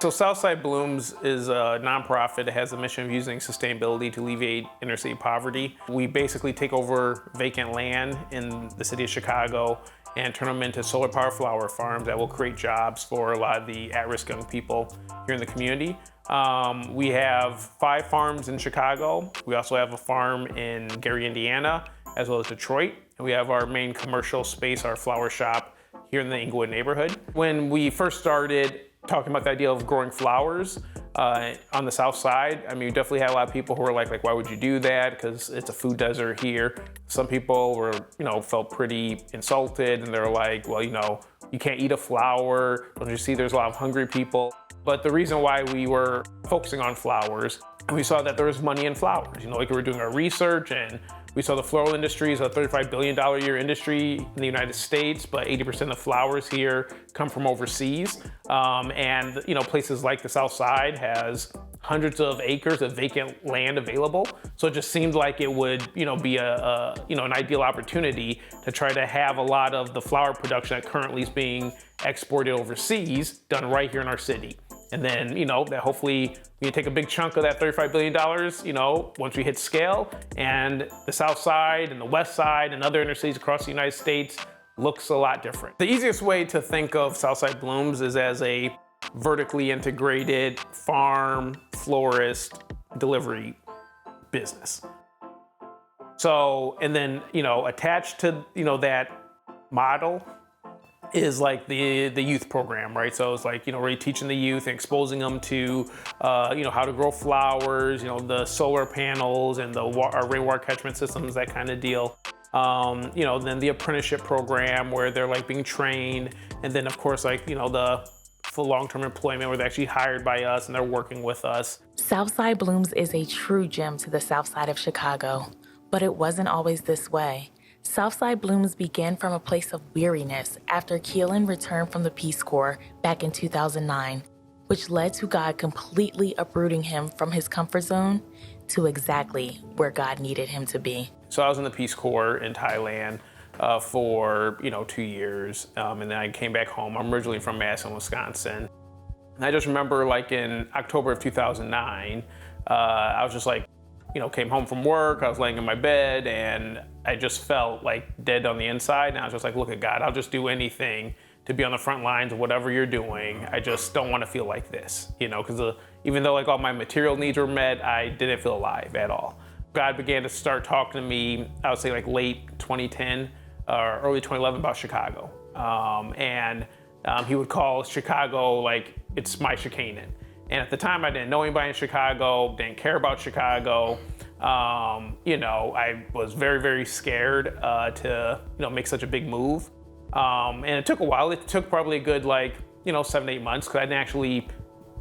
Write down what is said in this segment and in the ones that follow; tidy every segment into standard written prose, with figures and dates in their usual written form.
So Southside Blooms is a nonprofit that has a mission of using sustainability to alleviate inner city poverty. We basically take over vacant land in the city of Chicago and turn them into solar power flower farms that will create jobs for a lot of the at-risk young people here in the community. We have 5 farms in Chicago. We also have a farm in Gary, Indiana, as well as Detroit. And we have our main commercial space, our flower shop, here in the Inglewood neighborhood. When we first started talking about the idea of growing flowers on the south side, I mean, we definitely had a lot of people who were like, why would you do that? Because it's a food desert here. Some people were, felt pretty insulted, and they're like, well, you can't eat a flower. Don't you see there's a lot of hungry people? But the reason why we were focusing on flowers, we saw that there was money in flowers. Like we were doing our research, and we saw the floral industry is a $35 billion a year industry in the United States, but 80% of flowers here come from overseas. And places like the South Side has hundreds of acres of vacant land available. So it just seemed like it would, be an ideal opportunity to try to have a lot of the flower production that currently is being exported overseas done right here in our city. And then, that hopefully we can take a big chunk of that $35 billion, once we hit scale, and the South Side and the West Side and other inner cities across the United States looks a lot different. The easiest way to think of Southside Blooms is as a vertically integrated farm, florist, delivery business. So, and then, attached to, that model is like the youth program, right? So it's like, really teaching the youth and exposing them to, how to grow flowers, the solar panels and our rainwater catchment systems, that kind of deal. Then the apprenticeship program where they're like being trained. And then of course, the full long-term employment where they're actually hired by us and they're working with us. Southside Blooms is a true gem to the south side of Chicago, but it wasn't always this way. Southside Blooms began from a place of weariness after Quilen returned from the Peace Corps back in 2009, which led to God completely uprooting him from his comfort zone to exactly where God needed him to be. So I was in the Peace Corps in Thailand for 2 years, and then I came back home. I'm originally from Madison, Wisconsin. And I just remember in October of 2009, I was just came home from work, I was laying in my bed, and I just felt dead on the inside. And I was just look at God, I'll just do anything to be on the front lines of whatever you're doing. I just don't want to feel like this, because even though all my material needs were met, I didn't feel alive at all. God began to start talking to me, I would say late 2010 or early 2011 about Chicago. And he would call Chicago it's my Chicanen. And at the time, I didn't know anybody in Chicago, didn't care about Chicago. I was very, very scared to, make such a big move. And it took a while. It took probably a good 7 to 8 months, because I didn't actually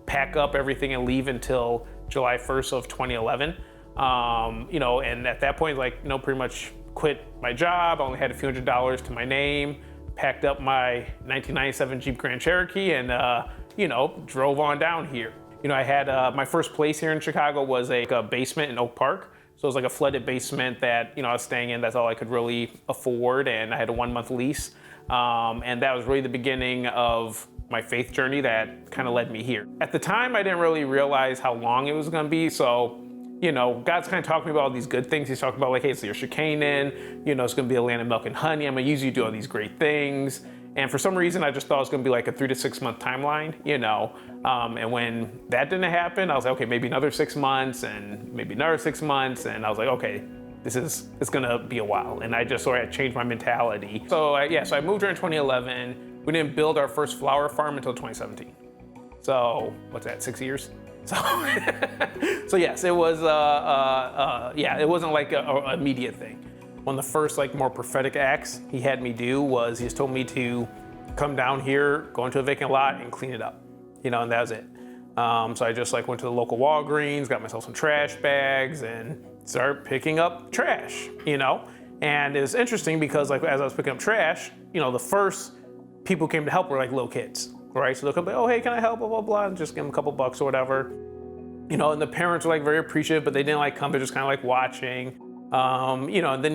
pack up everything and leave until July 1st of 2011. And at that point, pretty much quit my job. I only had a few $100s to my name, packed up my 1997 Jeep Grand Cherokee, and drove on down here. I had my first place here in Chicago was a basement in Oak Park. So it was a flooded basement that, I was staying in. That's all I could really afford. And I had a 1-month lease. And that was really the beginning of my faith journey that kind of led me here. At the time, I didn't really realize how long it was going to be. So, God's kind of talking to me about all these good things. He's talking about hey, so you're Chicanen, it's going to be a land of milk and honey. I'm going to use you to do all these great things. And for some reason, I just thought it was going to be a 3 to 6 month timeline, and when that didn't happen, I was like, okay, maybe another 6 months and maybe another 6 months. And I was like, okay, it's going to be a while. And I just sort of changed my mentality. So I moved here in 2011. We didn't build our first flower farm until 2017. So what's that, 6 years? So yes, it was, it wasn't an immediate thing. One of the first more prophetic acts he had me do was he just told me to come down here, go into a vacant lot and clean it up, and that was it. So I just went to the local Walgreens, got myself some trash bags and started picking up trash, And it was interesting because as I was picking up trash, the first people who came to help were little kids, right? So they'll come oh, hey, can I help, blah, blah, blah, and just give them a couple bucks or whatever. And the parents were very appreciative, but they didn't come, they're just kind of watching. And then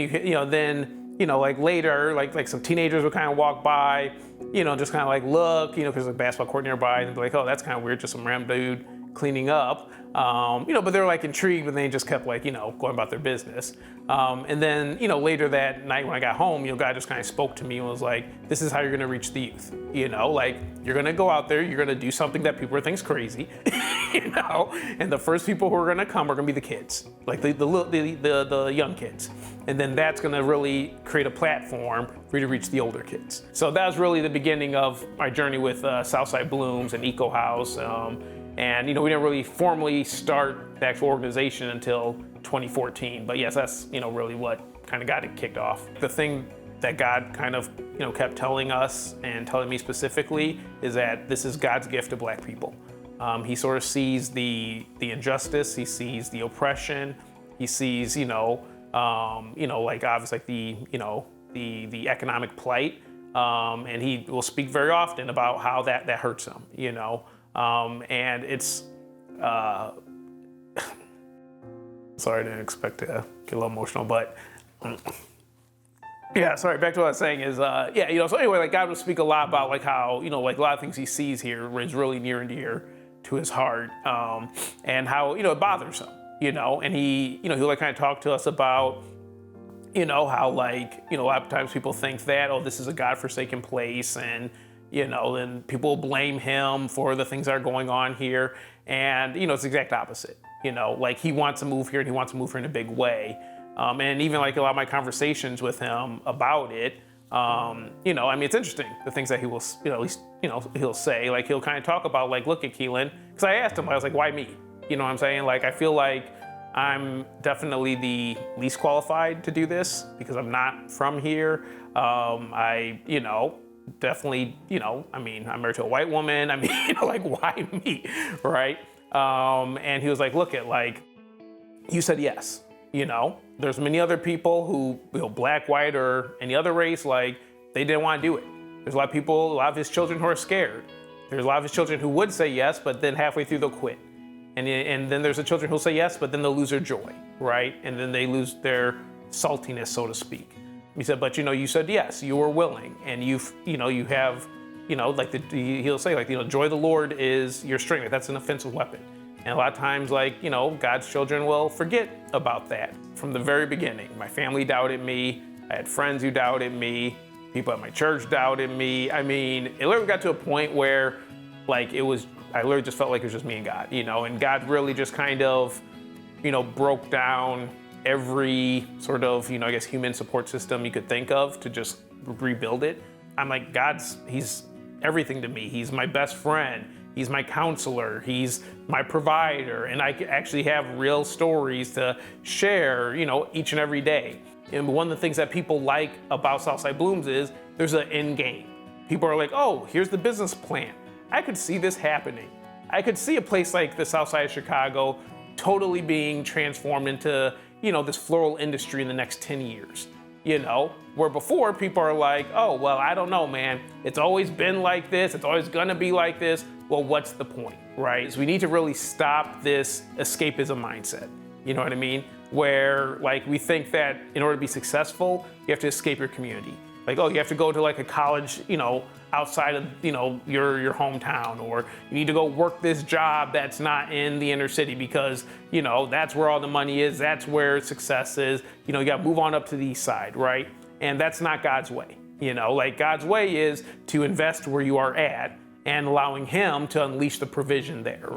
then like later, like some teenagers would kind of walk by, just kind of like look, because there's a basketball court nearby, and they'd be like, oh, that's kind of weird, just some random dude cleaning up. But they were like intrigued, but they just kept like, going about their business. And then, later that night when I got home, God just kind of spoke to me and was like, this is how you're gonna reach the youth. Like you're gonna go out there, you're gonna do something that people think's crazy, and the first people who are gonna come are gonna be the kids, like the young kids. And then that's gonna really create a platform for you to reach the older kids. So that was really the beginning of my journey with Southside Blooms and Eco House. And we didn't really formally start the actual organization until 2014. But yes, that's really what kind of got it kicked off. The thing that God kind of kept telling us and telling me specifically is that this is God's gift to Black people. He sort of sees the injustice, he sees the oppression, he sees like obviously like the economic plight, and he will speak very often about how that hurts him. And it's, sorry, I didn't expect to get a little emotional, but yeah, sorry, back to what I was saying is, so anyway, like God will speak a lot about like how, like a lot of things he sees here is really near and dear to his heart, and how, it bothers him, and he'll like kind of talk to us about, how like, a lot of times people think that, oh, this is a God-forsaken place, and then people blame him for the things that are going on here. And, it's the exact opposite. Like he wants to move here and he wants to move here in a big way. And even like a lot of my conversations with him about it, it's interesting, the things that he will, at least, he'll say, like he'll kind of talk about like, look at Quilen, because I asked him, I was like, why me? You know what I'm saying? Like, I feel like I'm definitely the least qualified to do this because I'm not from here. Definitely, I'm married to a white woman. Like, why me, right? And he was like, look at, like, you said yes, There's many other people who, black, white, or any other race, like, they didn't want to do it. There's a lot of people, a lot of his children who are scared. There's a lot of his children who would say yes, but then halfway through they'll quit. And then there's the children who'll say yes, but then they'll lose their joy, right? And then they lose their saltiness, so to speak. He said, but you said yes, you were willing, and you have, like he'll say, like, joy of the Lord is your strength. Like, that's an offensive weapon. And a lot of times, like, God's children will forget about that. From the very beginning, my family doubted me. I had friends who doubted me. People at my church doubted me. It literally got to a point where, like, I literally just felt like it was just me and God, and God really just kind of, broke down every sort of, human support system you could think of to just rebuild it. I'm like, he's everything to me. He's my best friend. He's my counselor. He's my provider. And I actually have real stories to share, each and every day. And one of the things that people like about Southside Blooms is there's an end game. People are like, oh, here's the business plan. I could see this happening. I could see a place like the South Side of Chicago totally being transformed into, this floral industry in the next 10 years. Where before people are like, oh, well, I don't know, man. It's always been like this. It's always gonna be like this. Well, what's the point, right? So we need to really stop this escapism mindset. You know what I mean? Where like we think that in order to be successful, you have to escape your community. Like, oh, you have to go to like a college, outside of, your hometown, or you need to go work this job that's not in the inner city because, that's where all the money is. That's where success is. You got to move on up to the east side, right? And that's not God's way. Like God's way is to invest where you are at and allowing him to unleash the provision there.